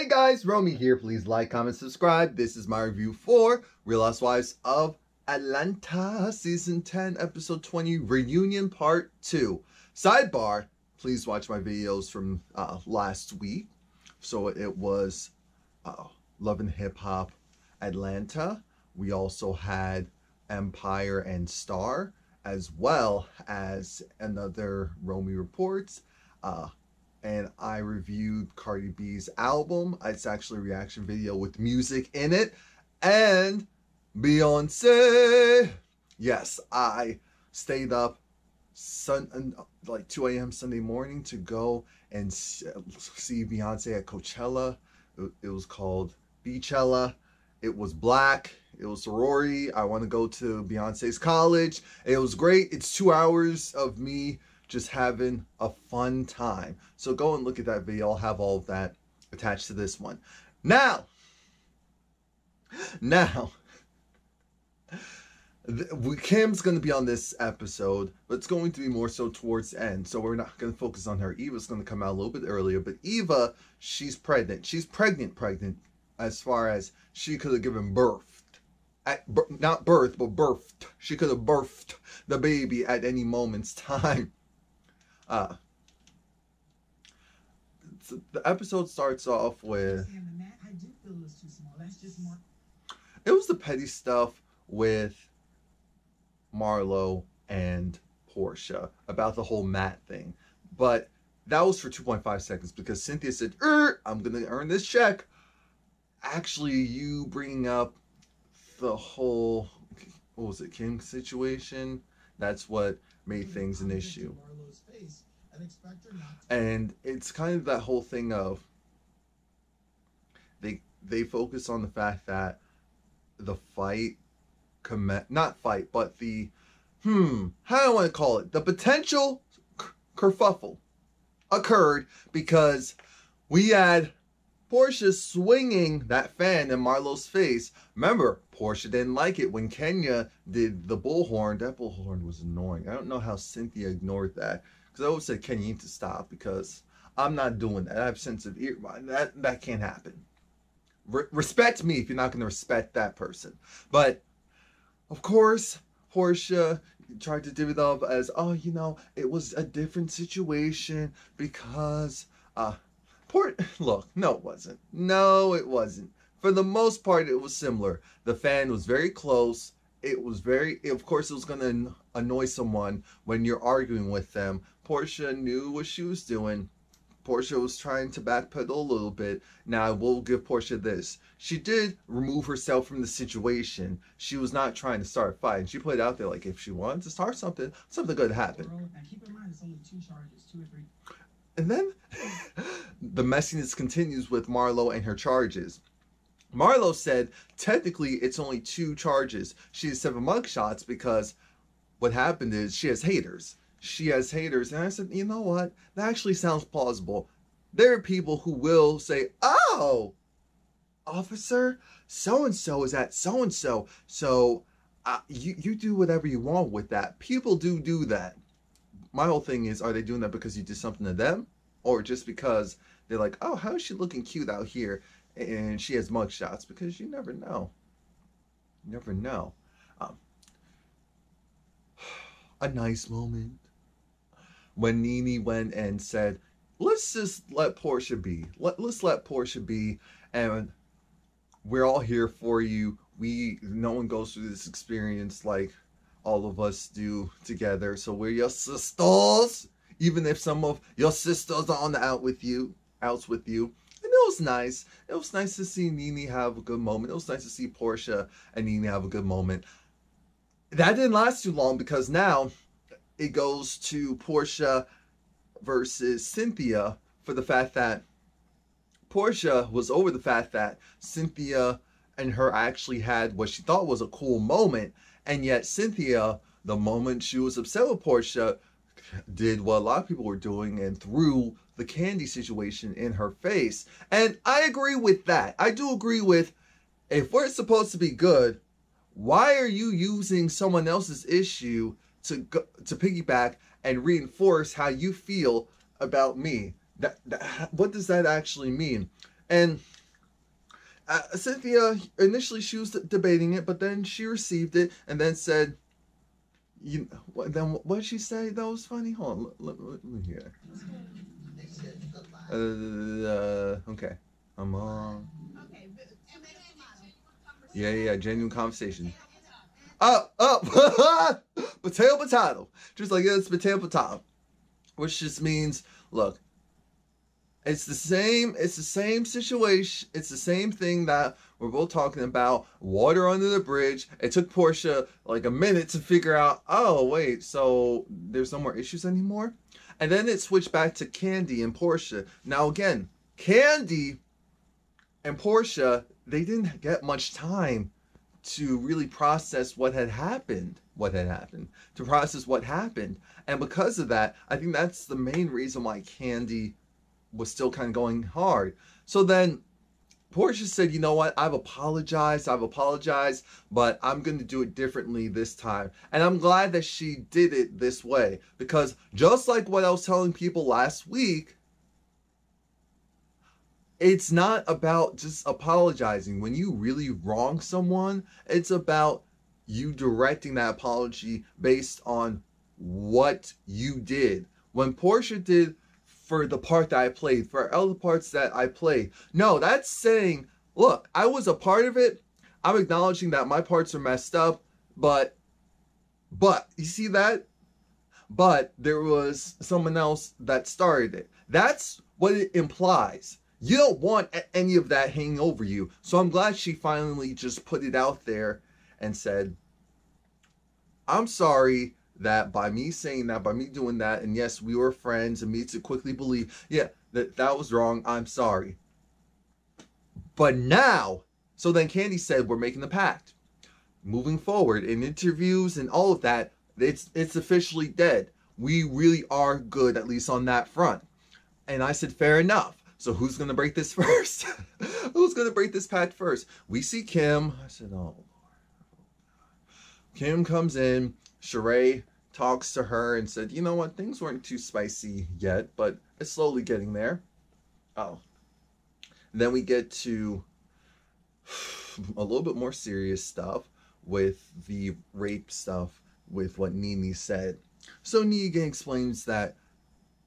Hey guys, Romie here. Please like, comment, subscribe. This is my review for Real Housewives of Atlanta Season 10, Episode 20, Reunion Part 2. Sidebar, please watch my videos from last week. So it was Love and Hip Hop Atlanta. We also had Empire and Star, as well as another Romie Reports. And I reviewed Cardi B's album. It's actually a reaction video with music in it. And Beyonce. Yes, I stayed up like 2 a.m. Sunday morning to go and see Beyonce at Coachella. It was called Beachella. It was black. It was sorority. I want to go to Beyonce's college. It was great. It's 2 hours of me just having a fun time. So go and look at that video. I'll have all of that attached to this one. Now, Kim's going to be on this episode, but it's going to be more so towards the end. So we're not going to focus on her. Eva's going to come out a little bit earlier. But Eva, she's pregnant. She's pregnant as far as she could have given birth. Not birth, but birthed. She could have birthed the baby at any moment's time. The episode starts off with it was the petty stuff with Marlo and Porsha about the whole Matt thing, but that was for 2.5 seconds because Cynthia said, I'm gonna earn this check. Actually, you bringing up the whole, what was it, Kim situation, that's what made things an issue. And it's kind of that whole thing of they focus on the fact that the fight, not fight, but the how do I want to call it, the potential kerfuffle occurred because we had Porsha swinging that fan in Marlo's face. Remember, Porsha didn't like it when Kenya did the bullhorn. That bullhorn was annoying. I don't know how Cynthia ignored that. Because I always said, Kenya, you need to stop because I'm not doing that. I have sensitive ear. That can't happen. Respect me if you're not going to respect that person. But, of course, Porsha tried to do it up as, oh, you know, it was a different situation because... Look, no it wasn't. No, it wasn't. For the most part, it was similar. The fan was very close. It was of course, it was going to annoy someone when you're arguing with them. Porsha knew what she was doing. Porsha was trying to backpedal a little bit. Now, I will give Porsha this. She did remove herself from the situation. She was not trying to start a fight. And she put it out there like if she wanted to start something good happened. Now, keep in mind, it's only 2 charges, 2 or 3. And then the messiness continues with Marlo and her charges. Marlo said, technically, it's only 2 charges. She has 7 mugshots because what happened is she has haters. She has haters. And I said, you know what? That actually sounds plausible. There are people who will say, oh, officer, so-and-so is at so-and-so. So you do whatever you want with that. People do that. My whole thing is, are they doing that because you did something to them? Or just because they're like, oh, how is she looking cute out here? And she has mugshots. Because you never know. You never know. A nice moment. When Nene went and said, let's just let Porsha be. Let's let Porsha be. And we're all here for you. No one goes through this experience like all of us do together, so we're your sisters, even if some of your sisters are on the outs with you. And it was nice. It was nice to see Nene have a good moment. It was nice to see Porsha and Nene have a good moment. That didn't last too long because now it goes to Porsha versus Cynthia for the fact that Porsha was over the fact that Cynthia and her actually had what she thought was a cool moment. And yet Cynthia, the moment she was upset with Porsha, did what a lot of people were doing and threw the candy situation in her face. And I agree with that. I do agree with, if we're supposed to be good, why are you using someone else's issue to piggyback and reinforce how you feel about me? What does that actually mean? And Cynthia, initially she was debating it, but then she received it and then said, then what did she say? That was funny. Hold on, let me hear. Okay. I'm on. Yeah, genuine conversation. Potato. Just like it's potato. Which just means, look, it's the same situation. It's the same thing that we're both talking about. Water under the bridge. It took Porsha like a minute to figure out, oh, wait, so there's no more issues anymore? And then it switched back to Kandi and Porsha. Now, again, Kandi and Porsha, they didn't get much time to really process what had happened. To process what happened. And because of that, I think that's the main reason why Kandi was still kind of going hard. So then Porsha said, you know what, I've apologized, but I'm going to do it differently this time. And I'm glad that she did it this way, because just like what I was telling people last week, it's not about just apologizing. When you really wrong someone, it's about you directing that apology based on what you did. When Porsha did for the part that I played, for other parts that I played, no, that's saying, look, I was a part of it. I'm acknowledging that my parts are messed up, but you see that? But there was someone else that started it. That's what it implies. You don't want any of that hanging over you. So I'm glad she finally just put it out there and said, I'm sorry that by me saying that, by me doing that, and yes, we were friends, and me to quickly believe, yeah, that was wrong, I'm sorry. But now, so then Kandi said, we're making the pact. Moving forward, in interviews and all of that, it's officially dead. We really are good, at least on that front. And I said, fair enough. So who's going to break this first? Who's going to break this pact first? We see Kim. I said, oh, Lord. Kim comes in. Sheree talks to her and said, you know what, things weren't too spicy yet, but it's slowly getting there. Oh. And then we get to a little bit more serious stuff with the rape stuff, with what Nene said. So Nene explains that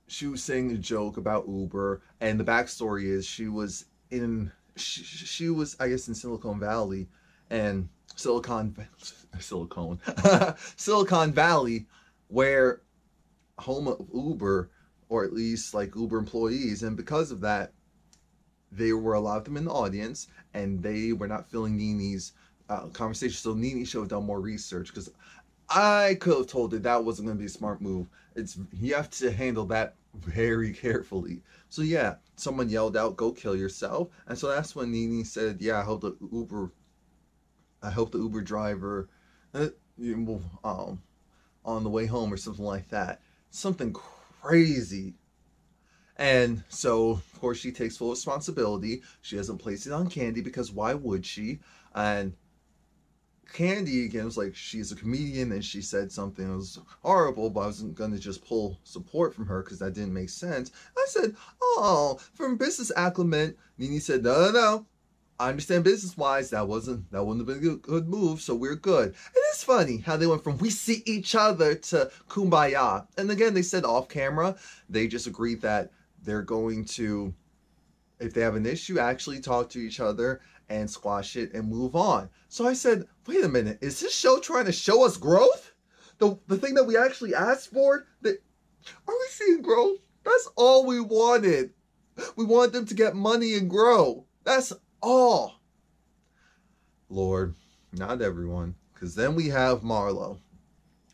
she was saying a joke about Uber, and the backstory is she was, I guess, in Silicon Valley, and Silicon Valley, where home of Uber, or at least like Uber employees, and because of that, there were a lot of them in the audience, and they were not feeling Nene's conversation. So Nene should have done more research, because I could have told her that wasn't going to be a smart move. You have to handle that very carefully. So yeah, someone yelled out, "Go kill yourself," and so that's when Nene said, "Yeah, I hope the Uber driver, on the way home," or something like that. Something crazy. And so, of course, she takes full responsibility. She doesn't place it on Kandi, because why would she? And Kandi, again, was like, she's a comedian, and she said something that was horrible, but I wasn't going to just pull support from her, because that didn't make sense. I said, oh, from business acumen, Nene said, no. I understand business-wise, that wouldn't have been a good move, so we're good. It is funny how they went from we see each other to kumbaya. And again, they said off camera, they just agreed that they're going to, if they have an issue, actually talk to each other and squash it and move on. So I said, wait a minute, is this show trying to show us growth? The thing that we actually asked for? Are we seeing growth? That's all we wanted. We wanted them to get money and grow. That's all. Lord, not everyone. Because then we have Marlo.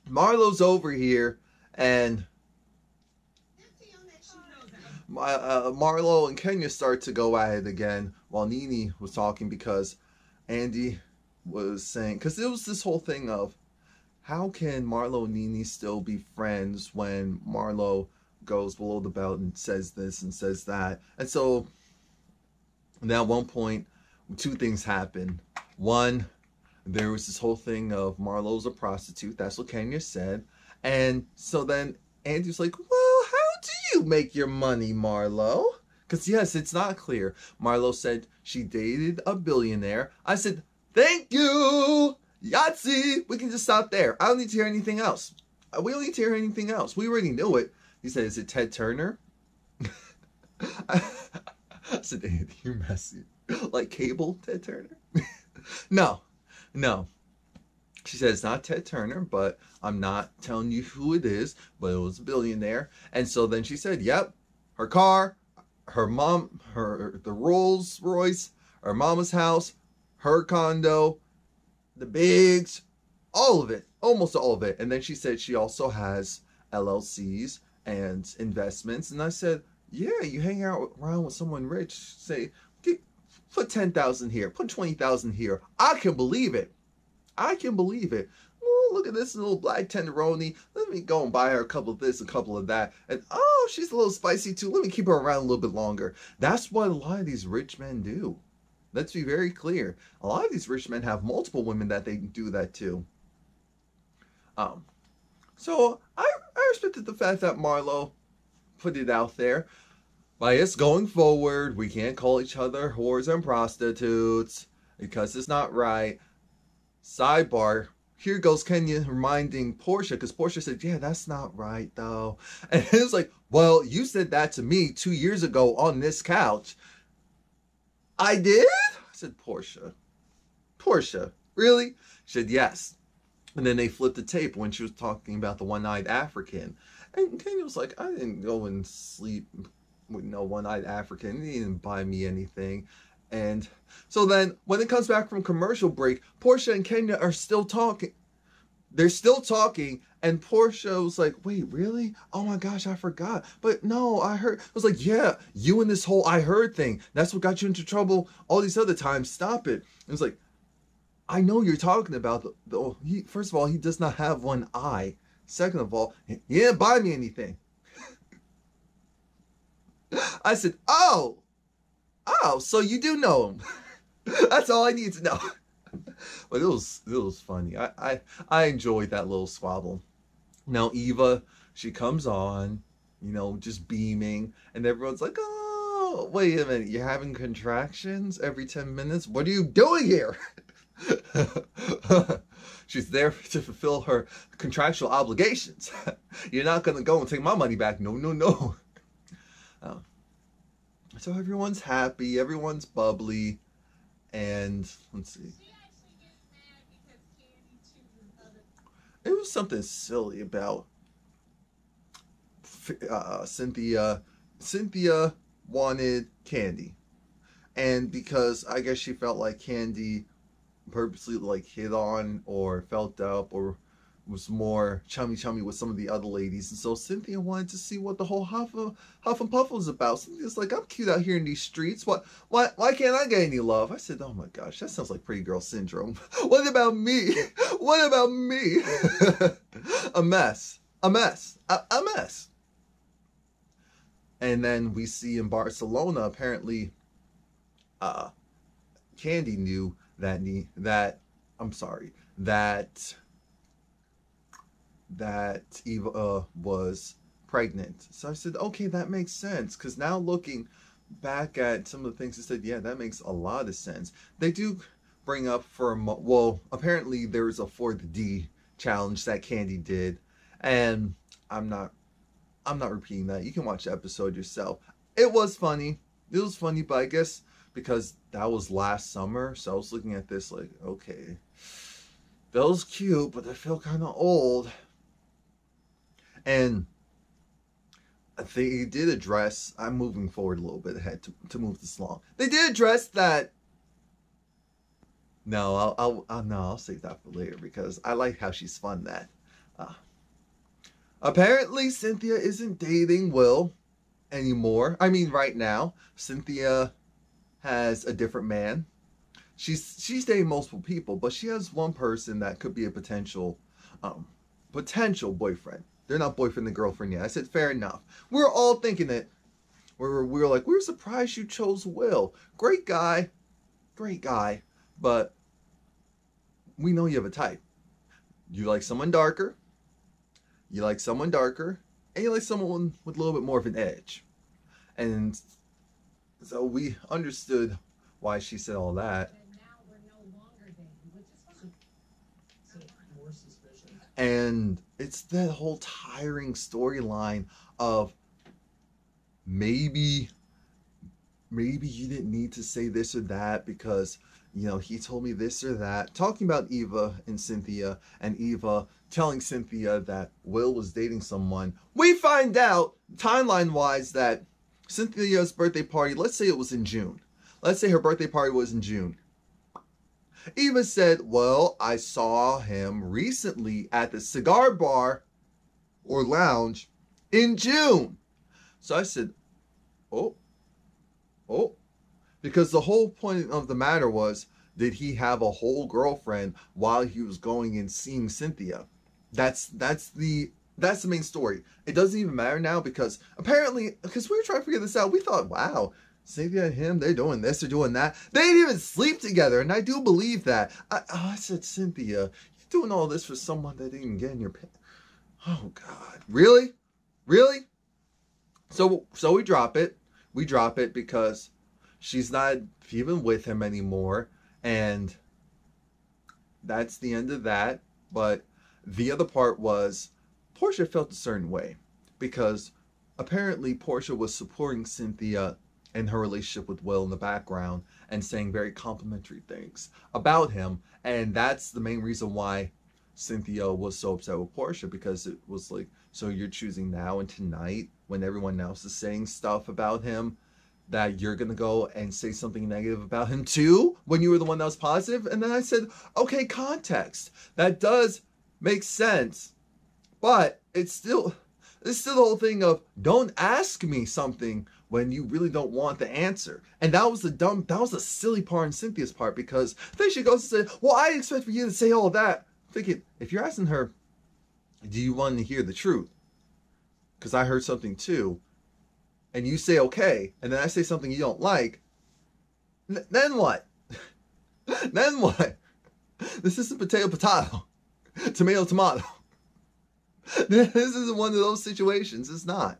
Marlo's over here, and Marlo and Kenya start to go at it again while Nene was talking, because Andy was saying, because it was this whole thing of, how can Marlo and Nene still be friends when Marlo goes below the belt and says this and says that? And so, and at one point, two things happened. One, there was this whole thing of Marlo's a prostitute. That's what Kenya said. And so then Andy's like, well, how do you make your money, Marlo? Because yes, it's not clear. Marlo said she dated a billionaire. I said, thank you, Yahtzee. We can just stop there. I don't need to hear anything else. We don't need to hear anything else. We already knew it. He said, is it Ted Turner? I said, Andy, you're messy. Like cable Ted Turner? No. She said, it's not Ted Turner, but I'm not telling you who it is, but it was a billionaire. And so then she said, yep, her car, her mom, the Rolls Royce, her mama's house, her condo, the Bigs, all of it, almost all of it. And then she said she also has LLCs and investments. And I said, yeah, you hang out around with someone rich, say, put 10,000 here, put 20,000 here. I can believe it. I can believe it. Oh, look at this little black tenderoni. Let me go and buy her a couple of this, a couple of that. And oh, she's a little spicy too. Let me keep her around a little bit longer. That's what a lot of these rich men do. Let's be very clear. A lot of these rich men have multiple women that they do that to. So I respected the fact that Marlo put it out there. By us going forward, we can't call each other whores and prostitutes because it's not right. Sidebar, here goes Kenya reminding Porsha, because Porsha said, yeah, that's not right though. And it was like, well, you said that to me 2 years ago on this couch. I did? I said, Porsha, really? She said, yes. And then they flipped the tape when she was talking about the one-eyed African. And Kenya was like, I didn't go and sleep with no one-eyed African. He didn't buy me anything. And so then when it comes back from commercial break, Porsha and Kenya are still talking. They're still talking. And Porsha was like, wait, really? Oh my gosh, I forgot. But no, I heard. I was like, yeah, you and this whole I heard thing. That's what got you into trouble all these other times. Stop it. It was like, I know you're talking about first of all, he does not have one eye. Second of all, he didn't buy me anything. I said, oh, so you do know him. That's all I need to know. But it was funny. I enjoyed that little squabble. Now Eva, she comes on, just beaming, and everyone's like, oh, wait a minute, you're having contractions every 10 minutes? What are you doing here? She's there to fulfill her contractual obligations. You're not going to go and take my money back. No. So everyone's happy, everyone's bubbly, and let's see. It was something silly about Cynthia. Cynthia wanted Candy, and because I guess she felt like Candy purposely hit on or felt up or was more chummy with some of the other ladies, and so Cynthia wanted to see what the whole Huff and Puff was about. Cynthia's like, I'm cute out here in these streets. Why can't I get any love? I said, oh my gosh, that sounds like pretty girl syndrome. What about me? What about me? A mess. And then we see in Barcelona, apparently, Candy knew that Eva was pregnant. So I said, okay, that makes sense. Because now looking back at some of the things I said, yeah, that makes a lot of sense. They do bring up apparently there was a For the D challenge that Candy did. And I'm not repeating that. You can watch the episode yourself. It was funny. But I guess because that was last summer, so I was looking at this like, okay, those cute, but they feel kind of old. And they did address, I'm moving forward a little bit ahead to move this along. They did address that. No, I'll save that for later because I like how she spun that. Apparently, Cynthia isn't dating Will anymore. I mean, right now, Cynthia has a different man. She's dating multiple people, but she has one person that could be a potential boyfriend. They're not boyfriend and girlfriend yet. I said, fair enough. We're all thinking it. We were like, we're surprised you chose Will. Great guy, but we know you have a type. You like someone darker. And you like someone with a little bit more of an edge. And So we understood why she said all that. And now we're no longer dating, which is fine. So more suspicion. And it's that whole tiring storyline of maybe you didn't need to say this or that because, you know, he told me this or that. Talking about Eva and Cynthia, and Eva telling Cynthia that Will was dating someone. We find out, timeline-wise, that Cynthia's birthday party, let's say it was in June. Let's say her birthday party was in June. Eva said, well, I saw him recently at the cigar bar or lounge in June. So I said, oh. Because the whole point of the matter was, did he have a whole girlfriend while he was going and seeing Cynthia? That's the main story. It doesn't even matter now because apparently, because we were trying to figure this out, we thought, wow, Cynthia and him, they're doing this, they're doing that. They didn't even sleep together, and I do believe that. I said, Cynthia, you're doing all this for someone that didn't even get in your pants. Oh, God. Really? Really? So we drop it. We drop it because she's not even with him anymore. And that's the end of that. But the other part was Porsha felt a certain way because apparently Porsha was supporting Cynthia in her relationship with Will in the background and saying very complimentary things about him. And that's the main reason why Cynthia was so upset with Porsha, because it was like, so you're choosing now and tonight when everyone else is saying stuff about him that you're gonna go and say something negative about him too when you were the one that was positive? And then I said, okay, context, that does make sense, but it's still the whole thing of don't ask me something when you really don't want the answer. And that was the silly part on Cynthia's part, because then she goes and says, well, I expect for you to say all that. Thinking, if you're asking her, do you want to hear the truth? Because I heard something too. And you say, okay. And then I say something you don't like. Then what? Then what? This isn't potato. Tomato. This isn't one of those situations. It's not.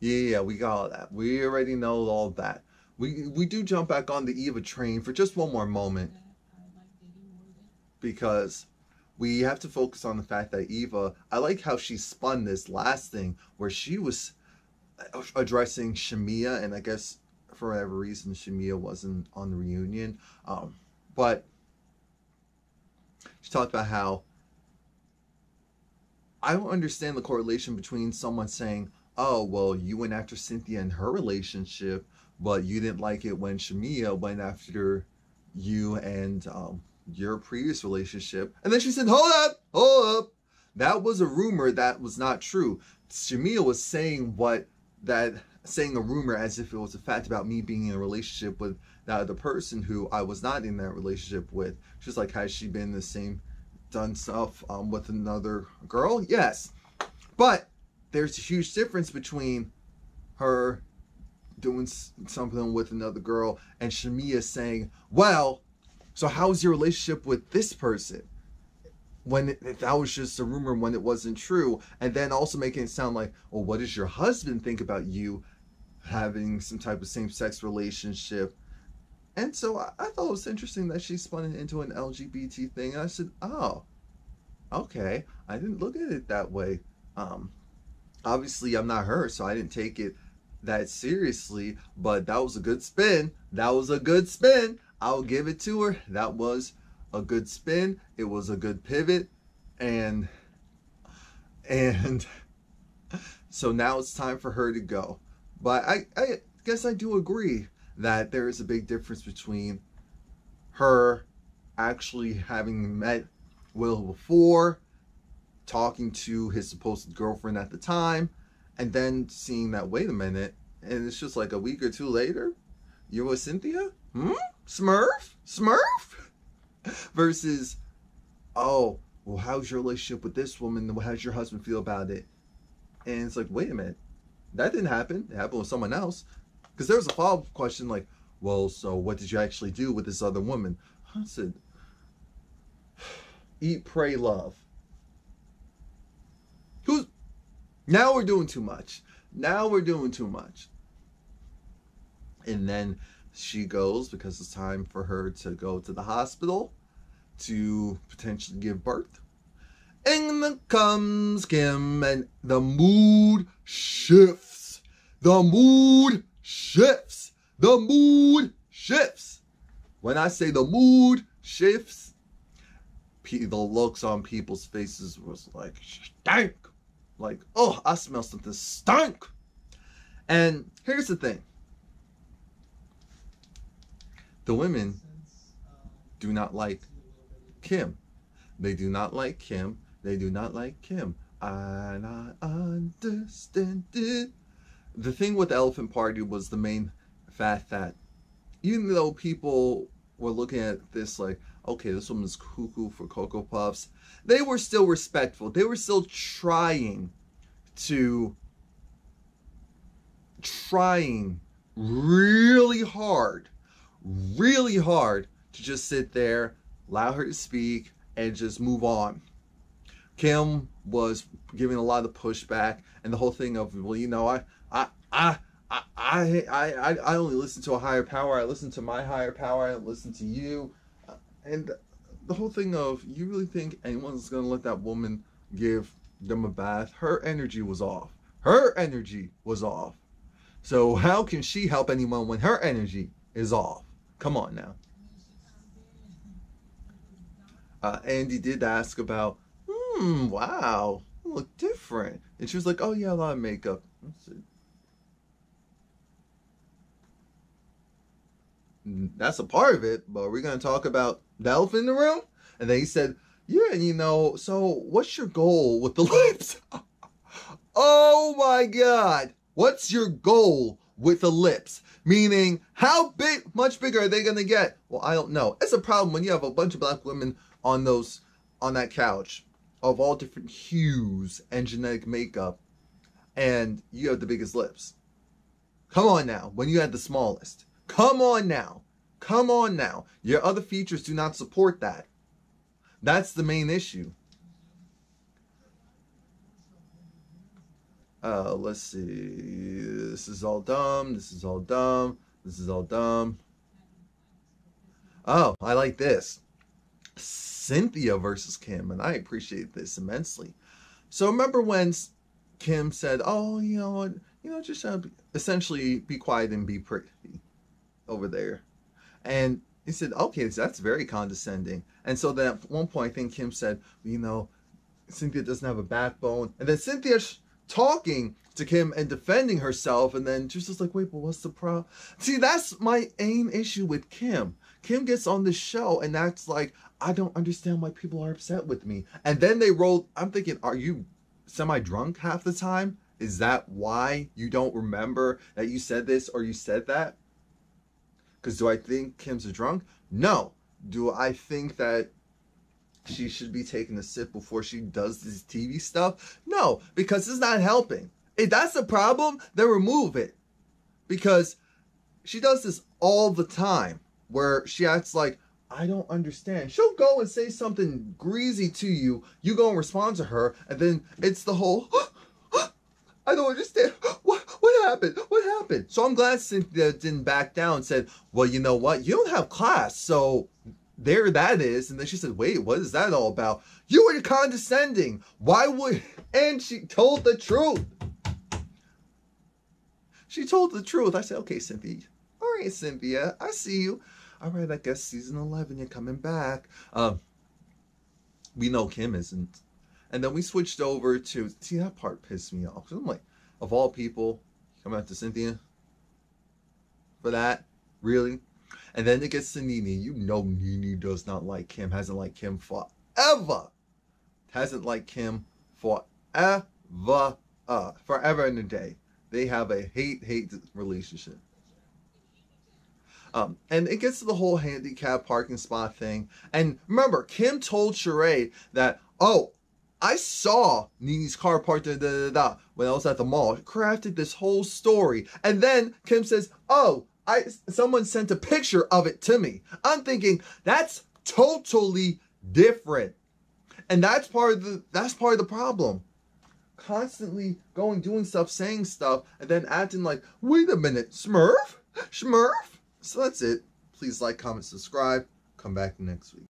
Yeah, we got all that. We already know all that. We do jump back on the Eva train for just one more moment, because we have to focus on the fact that Eva, I like how she spun this last thing where she was addressing Shamia, and I guess for whatever reason Shamia wasn't on the reunion, but she talked about how I don't understand the correlation between someone saying, oh, well, you went after Cynthia and her relationship, but you didn't like it when Shamia went after you and your previous relationship. And then she said, hold up. That was a rumor that was not true. Shamia was saying saying a rumor as if it was a fact about me being in a relationship with that other person who I was not in that relationship with. She's like, has she been done stuff with another girl? Yes. But there's a huge difference between her doing something with another girl and Shamia saying, well, so how's your relationship with this person? When that was just a rumor, when it wasn't true. And then also making it sound like, well, what does your husband think about you having some type of same-sex relationship? And so I thought it was interesting that she spun it into an LGBT thing. And I said, oh, okay. I didn't look at it that way. Obviously, I'm not her, so I didn't take it that seriously. But that was a good spin. I'll give it to her. That was a good spin. It was a good pivot. And so now it's time for her to go. But I guess I do agree that there is a big difference between her actually having met Will before, talking to his supposed girlfriend at the time, and then seeing that, wait a minute, and it's just like a week or two later, you're with Cynthia? Smurf? Versus, oh, well, how's your relationship with this woman? How does your husband feel about it? And it's like, wait a minute, that didn't happen. It happened with someone else. Because there was a follow-up question like, well, so what did you actually do with this other woman? I said, eat, pray, love. Now we're doing too much. Now we're doing too much. And then she goes, because it's time for her to go to the hospital to potentially give birth. And then comes Kim, and the mood shifts. The mood shifts. The mood shifts. When I say the mood shifts, the looks on people's faces was like, stank. Like, oh, I smell something stank. And here's the thing. The women do not like Kim. They do not like Kim. They do not like Kim. And I understand it. The thing with the Elephant Party was the main fact that even though people were looking at this like, okay, this woman's cuckoo for Cocoa Puffs, they were still respectful. They were still trying really hard to just sit there, allow her to speak, and just move on. Kim was giving a lot of pushback, and the whole thing of, well, you know, I only listen to a higher power. I listen to my higher power. I don't listen to you. And the whole thing of, you really think anyone's going to let that woman give them a bath? Her energy was off. Her energy was off. So how can she help anyone when her energy is off? Come on now. Andy did ask about, wow, you look different. And she was like, oh yeah, a lot of makeup. That's a part of it, but we're going to talk about the elephant in the room. And then he said, yeah, you know, so what's your goal with the lips? Oh my God. What's your goal with the lips? Meaning, how much bigger are they going to get? Well, I don't know. It's a problem when you have a bunch of black women on that couch of all different hues and genetic makeup, and you have the biggest lips. Come on now, when you had the smallest. Come on now. Come on now. Your other features do not support that. That's the main issue. Let's see. This is all dumb. This is all dumb. This is all dumb. Oh, I like this. Cynthia versus Kim, and I appreciate this immensely. So remember when Kim said, "Oh, you know, just essentially be quiet and be pretty over there," and he said, "Okay, so that's very condescending." And so then at one point, I think Kim said, "You know, Cynthia doesn't have a backbone," and then Cynthia talking to Kim and defending herself, and then she's just like, wait, but what's the problem? See, that's my main issue with Kim. Kim gets on this show and acts like, I don't understand why people are upset with me. And then they roll, I'm thinking, are you semi-drunk half the time? Is that why you don't remember that you said this or you said that? Because do I think Kim's a drunk? No. Do I think that she should be taking a sip before she does this TV stuff? No, because it's not helping. If that's the problem, then remove it. Because she does this all the time, where she acts like, I don't understand. She'll go and say something greasy to you, you go and respond to her, and then it's the whole, I don't understand. What happened? What happened? So I'm glad Cynthia didn't back down and said, well, you know what? You don't have class, so there that is. And then she said, wait, what is that all about? You were condescending. Why would... And she told the truth. She told the truth. I said, okay, Cynthia. All right, Cynthia, I see you. All right, I guess season 11, you're coming back. We know Kim isn't. And then we switched over to... See, that part pissed me off. I'm like, of all people, coming out to Cynthia for that? Really? And then it gets to Nene. You know Nene does not like Kim. Hasn't liked Kim forever. Hasn't liked Kim forever. Forever and a day. They have a hate relationship. And it gets to the whole handicap parking spot thing. And remember, Kim told Sheree that, oh, I saw Nene's car parked when I was at the mall. Crafted this whole story. And then Kim says, oh, someone sent a picture of it to me. I'm thinking, that's totally different. And that's part of the problem. constantly going, doing stuff, saying stuff, and then acting like, wait a minute, Smurf? Smurf? So that's it. Please like, comment, subscribe. Come back next week.